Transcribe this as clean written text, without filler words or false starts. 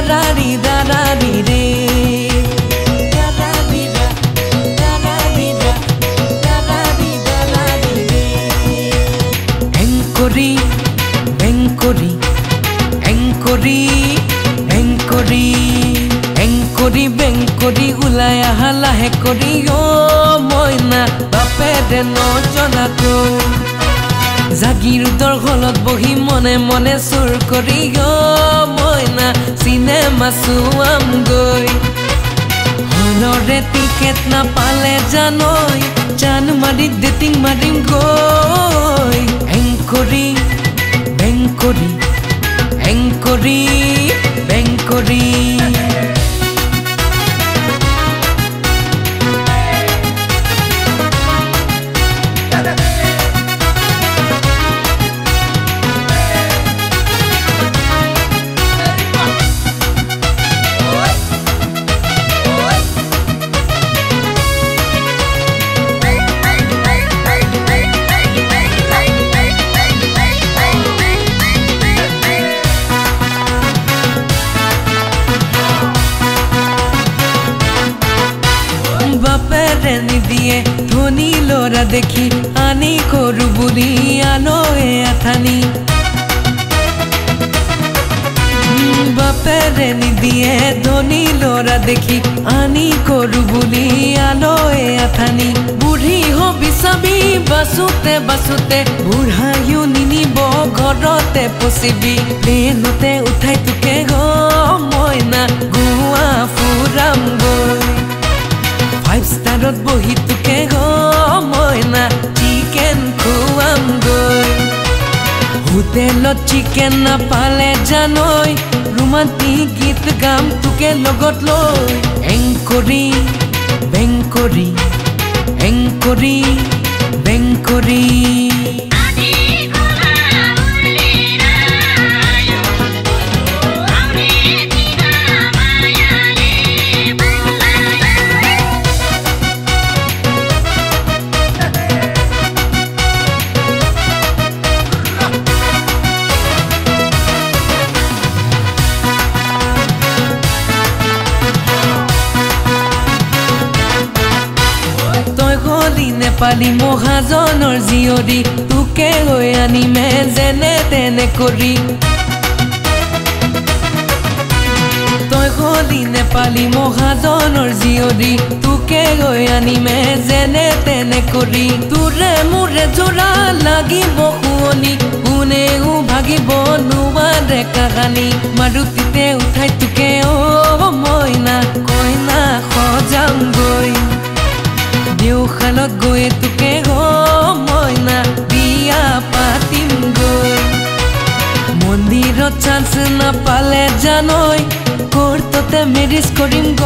দাৰাৰি দাৰাৰি ৰে দাৰাৰি দাৰাৰি দাৰাৰি দাৰাৰি ৰে এংকৰি এংকৰি এংকৰি এংকৰি এংকৰি বেংকৰি ওলাই আহা লাহে কৰি অ মইনা বাপেৰে নজনাকৈ জাগিৰোডৰ হলত বহি মনে মনে চুৰ কৰি অ মইনা চিনেমা চোৱামগৈ হলৰে টিকেট নাপালে জানৈ জান মাৰি ডেটিং মাৰিম গৈ এংকৰি বেংকৰি এংকৰি বেংকৰি বাপেৰে নিদিয়ে ধনী ল'ৰা দেখি আনি কৰো বুলি আনয়ে আথানি বাপেৰে নিদিয়ে ধনী ল'ৰা দেখি আনি কৰো বুলি আনয়ে আথানি বুঢ়ী হবি চাবি বাচোতে বাচোতে বুঢ়ায়ো নিনিব ঘৰতে পচিবি প্লেনতে উঠাই তোকে গ মইনা গোৱা ফুৰাম গৈ 5 ষ্টাৰত বহি তোকে গ মইনা চিকেন খুৱাম গৈ হোটেলত চিকেন নাপালে জানৈ ৰোমান্টিক গীত গাম তোকে লগত লৈ এংকৰি বেংকৰি এংকৰি বেংকৰি নেপালী মহাজনৰ জীয়ৰী তোকে গৈ আনিমে যেনে তেনে কৰি তই হলি নেপালী মহাজনৰ জীয়ৰী তোকে গৈ আনিমে যেনে তেনে কৰি তোৰে মোৰে জোৰা লাগিব শুৱনি কোনেও ভাগিব নোৱাৰে কাহানি মাৰুতিতে উঠাই তোকে অ মইনা কইনা সজাম গৈ দেওখালত গৈ তোকে গ মইনা বিয়া পাতিম গৈ মন্দিৰত চান্স নাপালে জানৈ কোৰ্টতে মেৰিজ কৰিম গ